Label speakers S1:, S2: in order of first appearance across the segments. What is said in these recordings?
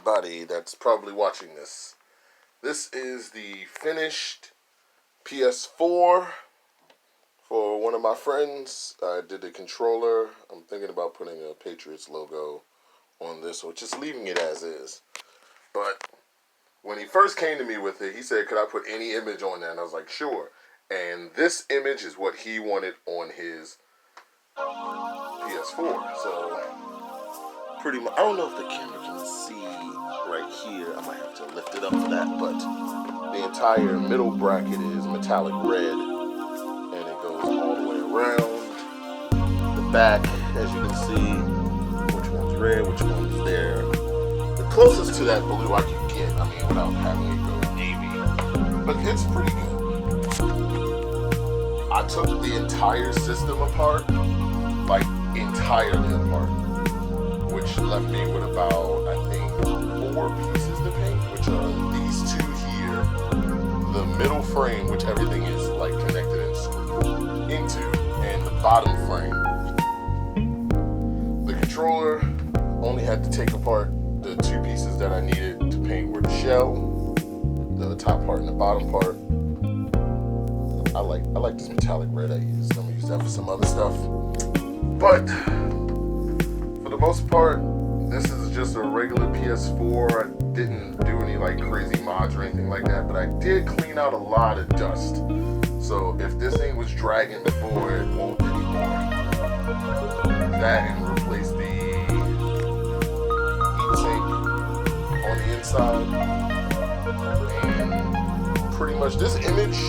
S1: everybody that's probably watching this. This is the finished PS4 for one of my friends. I did the controller. I'm thinking about putting a Patriots logo on this or just leaving it as is. But when he first came to me with it, he said, could I put any image on that? And I was like, sure. And this image is what he wanted on his PS4. So pretty much, I don't know if the camera can see right here. I might have to lift it up for that, but the entire middle bracket is metallic red, and it goes all the way around. The back, as you can see, which one's red, which one's there. The closest to that blue I can get, I mean, without having it go navy, but it's pretty good. I took the entire system apart, like entirely apart, which left me with about, I think, 4 pieces to paint, which are these two here, the middle frame, which everything is like connected and screwed into, and the bottom frame. The controller only had to take apart the 2 pieces that I needed to paint were the shell, the top part and the bottom part. I like this metallic red I used. I'm gonna use that for some other stuff. But for the most part, this is just a regular PS4. I didn't do any like crazy mods or anything like that, but I did clean out a lot of dust. So if this thing was dragging before, it won't anymore. That and replace the heatsink on the inside. And pretty much this image,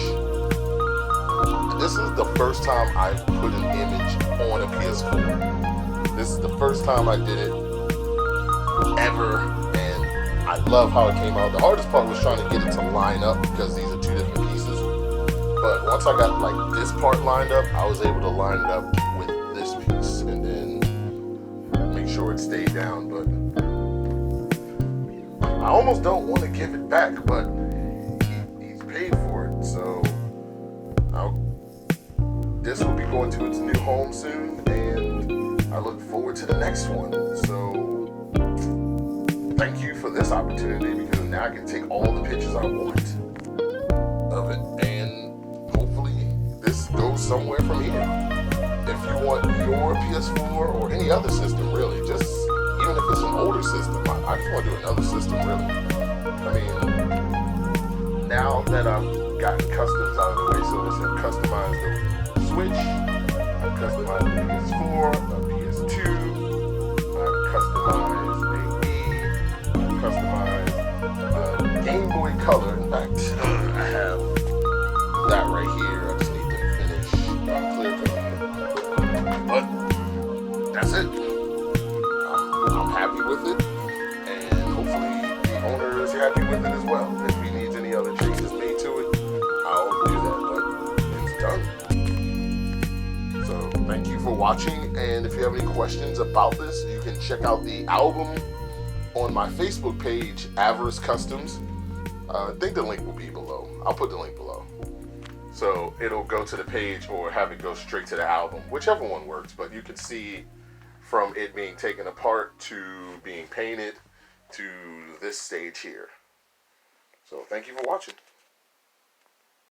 S1: this is the first time I've put an image on a PS4. This is the first time I did it ever, and I love how it came out. The hardest part was trying to get it to line up because these are 2 different pieces. But once I got like this part lined up, I was able to line it up with this piece and then make sure it stayed down. But I almost don't want to give it back, but he's paid for it, so this will be going to its new home soon, and I look forward to the next one. So thank you for this opportunity, because now I can take all the pictures I want of it, and hopefully this goes somewhere from here. If you want your PS4 or any other system, really, just even if it's an older system, I just want to do another system, really. I mean, now that I've gotten customs out of the way, so it's customized the Switch, I've customized the PS4, a PS2, I've customized a Wii, I've customized Game Boy Color. In fact, I have that right here. I just need to finish clear coating. But that's it. I'm happy with it, and hopefully the owner is happy with it as well. If he needs any other changes made to it, I'll do that, but it's done. So thank you for watching, and if you have any questions about this, you can check out the album on my Facebook page, Avarice Customs. I think the link will be below. I'll put the link below. So it'll go to the page or have it go straight to the album, whichever one works, but you can see from it being taken apart to being painted to this stage here. So thank you for watching.